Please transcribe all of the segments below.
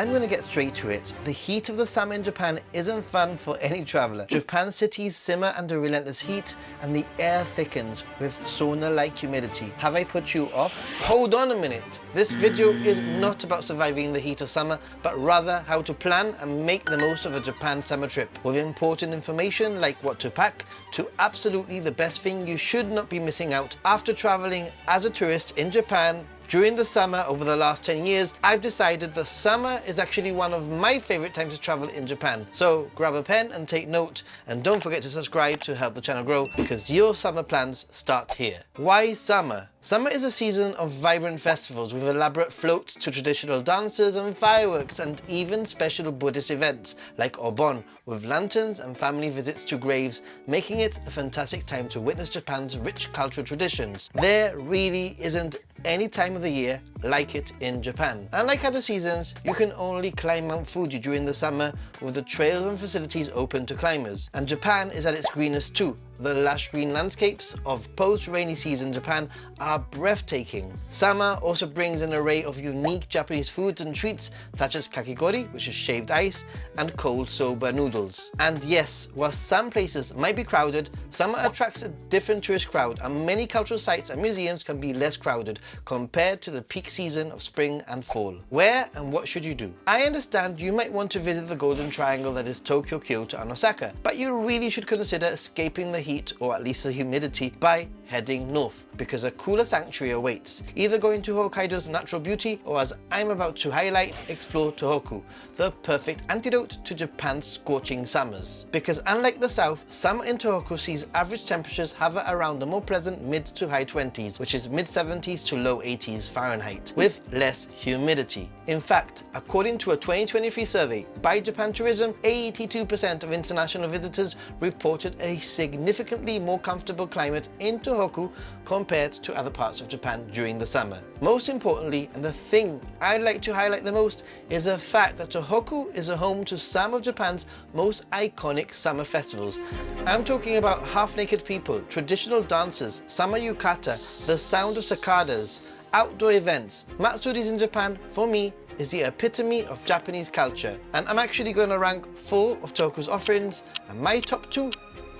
I'm going to get straight to it. The heat of the summer in Japan isn't fun for any traveller. Japan's cities simmer under relentless heat and the air thickens with sauna-like humidity. Have I put you off? Hold on a minute. This video is not about surviving the heat of summer, but rather how to plan and make the most of a Japan summer trip, with important information like what to pack to absolutely the best thing you should not be missing out. After travelling as a tourist in Japan during the summer over the last 10 years, I've decided that summer is actually one of my favourite times to travel in Japan. So grab a pen and take note, and don't forget to subscribe to help the channel grow, because your summer plans start here. Why summer? Summer is a season of vibrant festivals with elaborate floats to traditional dances and fireworks, and even special Buddhist events like Obon, with lanterns and family visits to graves, making it a fantastic time to witness Japan's rich cultural traditions. There really isn't any time of the year like it in Japan. Unlike other seasons, you can only climb Mount Fuji during the summer, with the trails and facilities open to climbers. And Japan is at its greenest too. The lush green landscapes of post-rainy season Japan are breathtaking. Summer also brings an array of unique Japanese foods and treats such as kakigori, which is shaved ice, and cold soba noodles. And yes, while some places might be crowded, summer attracts a different tourist crowd, and many cultural sites and museums can be less crowded compared to the peak season of spring and fall. Where and what should you do? I understand you might want to visit the Golden Triangle that is Tokyo, Kyoto and Osaka, but you really should consider escaping the heat, or at least the humidity, by heading north, because a cooler sanctuary awaits. Either going to Hokkaido's natural beauty, or as I'm about to highlight, explore Tohoku, the perfect antidote to Japan's scorching summers. Because unlike the south, summer in Tohoku sees average temperatures hover around the more pleasant mid to high 20s, which is mid 70s to low 80s Fahrenheit, with less humidity. In fact, according to a 2023 survey by Japan Tourism, 82% of international visitors reported a significantly more comfortable climate in Tohoku compared to other parts of Japan during the summer. Most importantly, and the thing I'd like to highlight the most, is the fact that Tohoku is a home to some of Japan's most iconic summer festivals. I'm talking about half-naked people, traditional dances, summer yukata, the sound of cicadas, outdoor events. Matsuris in Japan, for me, is the epitome of Japanese culture. And I'm actually going to rank 4 of Tohoku's offerings, and my top 2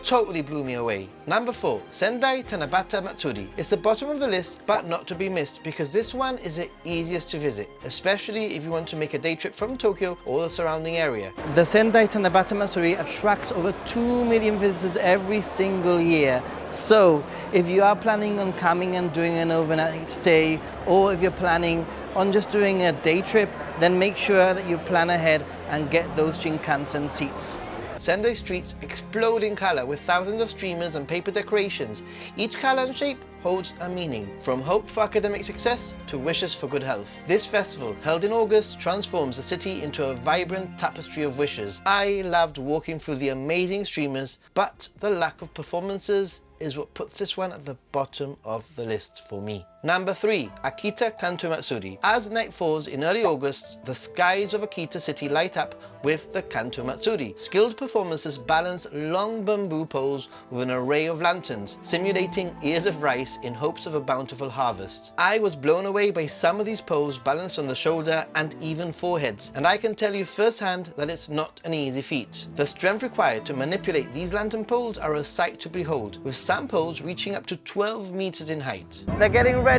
totally blew me away. Number 4, Sendai Tanabata Matsuri. It's the bottom of the list, but not to be missed, because this one is the easiest to visit, especially if you want to make a day trip from Tokyo or the surrounding area. The Sendai Tanabata Matsuri attracts over 2 million visitors every single year. So if you are planning on coming and doing an overnight stay, or if you're planning on just doing a day trip, then make sure that you plan ahead and get those Shinkansen seats. Sendai streets explode in colour with thousands of streamers and paper decorations. Each colour and shape holds a meaning, from hope for academic success to wishes for good health. This festival, held in August, transforms the city into a vibrant tapestry of wishes. I loved walking through the amazing streamers, but the lack of performances is what puts this one at the bottom of the list for me. Number 3, Akita Kanto Matsuri. As night falls in early August, the skies of Akita city light up with the Kanto Matsuri. Skilled performances balance long bamboo poles with an array of lanterns, simulating ears of rice in hopes of a bountiful harvest. I was blown away by some of these poles balanced on the shoulder and even foreheads, and I can tell you firsthand that it's not an easy feat. The strength required to manipulate these lantern poles are a sight to behold, with some poles reaching up to 12 meters in height. They're getting ready.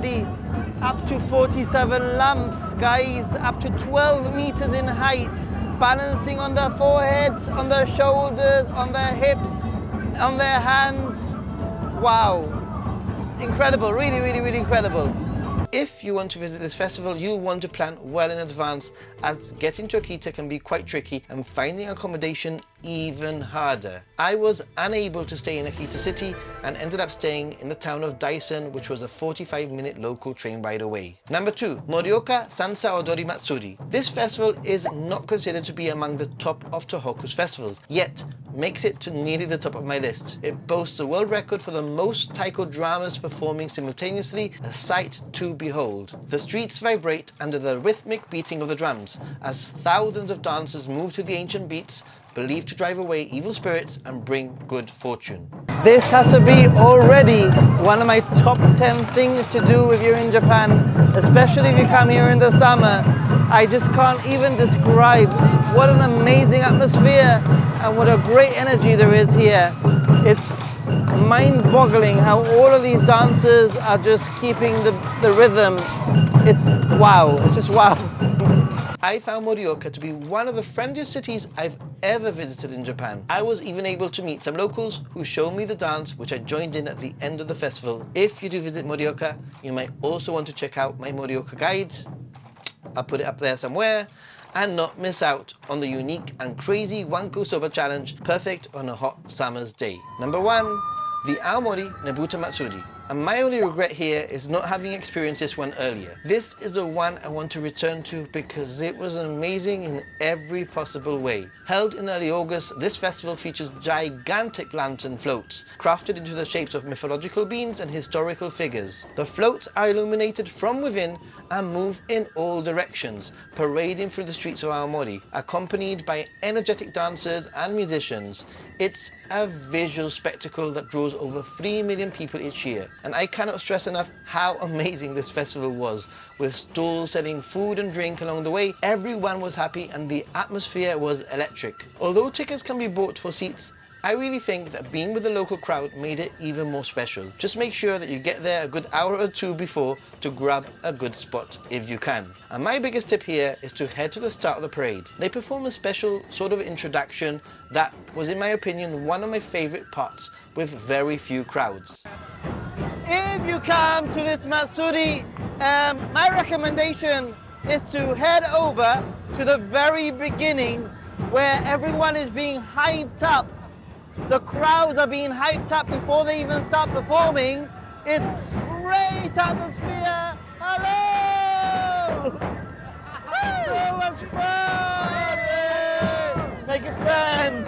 Up to 47 lamps, guys, up to 12 meters in height, balancing on their foreheads, on their shoulders, on their hips, on their hands. Wow, it's incredible, really, really, really incredible. If you want to visit this festival, you'll want to plan well in advance, as getting to Akita can be quite tricky and finding accommodation even harder. I was unable to stay in Akita city and ended up staying in the town of Daisen, which was a 45-minute local train ride away. Number 2, Morioka Sansa Odori Matsuri. This festival is not considered to be among the top of Tohoku's festivals, yet makes it to nearly the top of my list. It boasts a world record for the most taiko dramas performing simultaneously, a sight to behold. The streets vibrate under the rhythmic beating of the drums, as thousands of dancers move to the ancient beats, believed to drive away evil spirits and bring good fortune. This has to be already one of my top 10 things to do if you're in Japan, especially if you come here in the summer. I just can't even describe what an amazing atmosphere and what a great energy there is here. It's mind-boggling how all of these dancers are just keeping the rhythm. It's wow, it's just wow. I found Morioka to be one of the friendliest cities I've ever visited in Japan. I was even able to meet some locals who showed me the dance, which I joined in at the end of the festival. If you do visit Morioka, you might also want to check out my Morioka guides. I'll put it up there somewhere, and not miss out on the unique and crazy Wanko Soba challenge, perfect on a hot summer's day. Number 1, the Aomori Nebuta Matsuri. And my only regret here is not having experienced this one earlier. This is the one I want to return to because it was amazing in every possible way. Held in early August, this festival features gigantic lantern floats, crafted into the shapes of mythological beings and historical figures. The floats are illuminated from within and move in all directions, parading through the streets of Aomori, accompanied by energetic dancers and musicians. It's a visual spectacle that draws over 3 million people each year, and I cannot stress enough how amazing this festival was. With stalls selling food and drink along the way, everyone was happy and the atmosphere was electric. Although tickets can be bought for seats, I really think that being with the local crowd made it even more special. Just make sure that you get there a good hour or two before to grab a good spot if you can. And my biggest tip here is to head to the start of the parade. They perform a special sort of introduction that was, in my opinion, one of my favorite parts with very few crowds. If you come to this Matsuri, my recommendation is to head over to the very beginning where everyone is being hyped up. The crowds are being hyped up before they even start performing. It's great atmosphere. Hello! So much fun! Make it friends!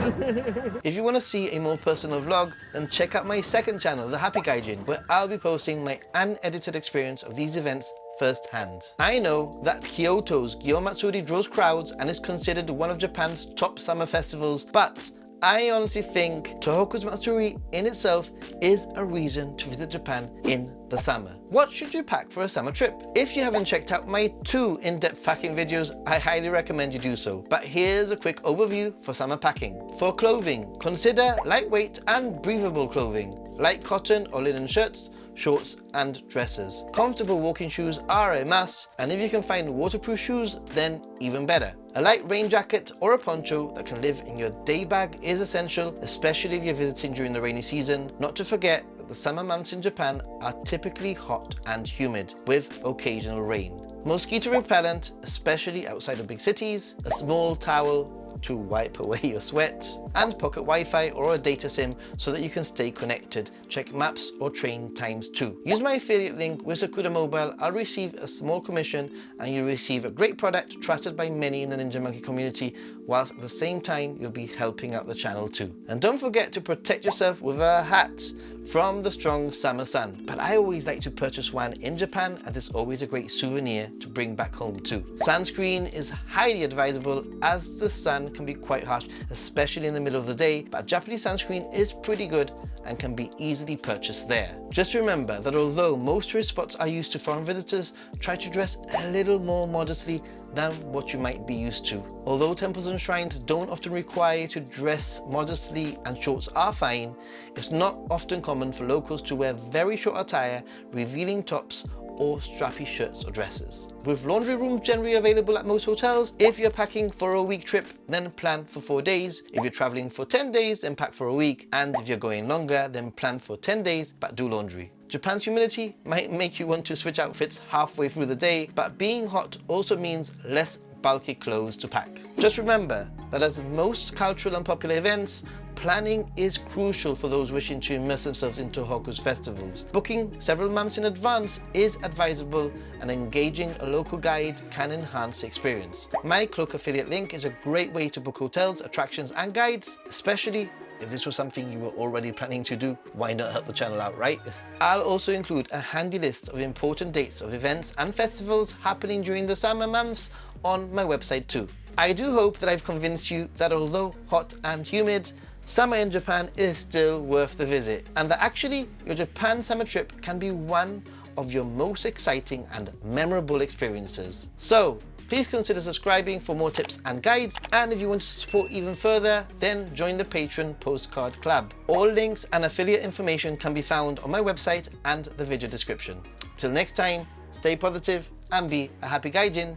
If you want to see a more personal vlog, then check out my second channel, The Happy Gaijin, where I'll be posting my unedited experience of these events firsthand. I know that Kyoto's Gion Matsuri draws crowds and is considered one of Japan's top summer festivals, but I honestly think Tohoku's Matsuri in itself is a reason to visit Japan in the summer. What should you pack for a summer trip? If you haven't checked out my 2 in-depth packing videos, I highly recommend you do so. But here's a quick overview for summer packing. For clothing, consider lightweight and breathable clothing. Light cotton or linen shirts, shorts and dresses. Comfortable walking shoes are a must, and if you can find waterproof shoes, then even better. A light rain jacket or a poncho that can live in your day bag is essential, especially if you're visiting during the rainy season. Not to forget that the summer months in Japan are typically hot and humid, with occasional rain. Mosquito repellent, especially outside of big cities, a small towel to wipe away your sweat, and pocket Wi-Fi or a data SIM so that you can stay connected. Check maps or train times too. Use my affiliate link with Sakura Mobile. I'll receive a small commission and you'll receive a great product trusted by many in the Ninja Monkey community, whilst at the same time you'll be helping out the channel too. And don't forget to protect yourself with a hat from the strong summer sun. But I always like to purchase one in Japan, and it's always a great souvenir to bring back home too. Sunscreen is highly advisable as the sun can be quite harsh, especially in the middle of the day, but Japanese sunscreen is pretty good and can be easily purchased there. Just remember that although most tourist spots are used to foreign visitors, try to dress a little more modestly than what you might be used to. Although temples and shrines don't often require you to dress modestly and shorts are fine, it's not often common for locals to wear very short attire, revealing tops or strappy shirts or dresses. With laundry rooms generally available at most hotels, if you're packing for a week trip, then plan for 4 days. If you're traveling for 10 days, then pack for a week. And if you're going longer, then plan for 10 days, but do laundry. Japan's humidity might make you want to switch outfits halfway through the day, but being hot also means less bulky clothes to pack. Just remember that as most cultural and popular events, planning is crucial for those wishing to immerse themselves in Tohoku's festivals. Booking several months in advance is advisable, and engaging a local guide can enhance the experience. My Cloak affiliate link is a great way to book hotels, attractions and guides, especially if this was something you were already planning to do. Why not help the channel out, right? I'll also include a handy list of important dates of events and festivals happening during the summer months on my website too. I do hope that I've convinced you that although hot and humid, summer in Japan is still worth the visit, and that actually your Japan summer trip can be one of your most exciting and memorable experiences. So, Please consider subscribing for more tips and guides, and if you want to support even further, then join the Patreon Postcard Club. All links and affiliate information can be found on my website and the video description. Till next time, stay positive and be a happy gaijin.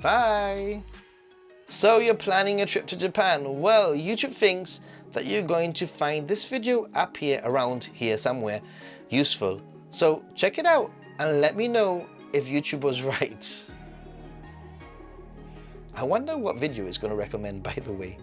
Bye! So you're planning a trip to Japan? Well, YouTube thinks that you're going to find this video up here, around here somewhere, useful. So check it out and let me know if YouTube was right. I wonder what video it's going to recommend, by the way.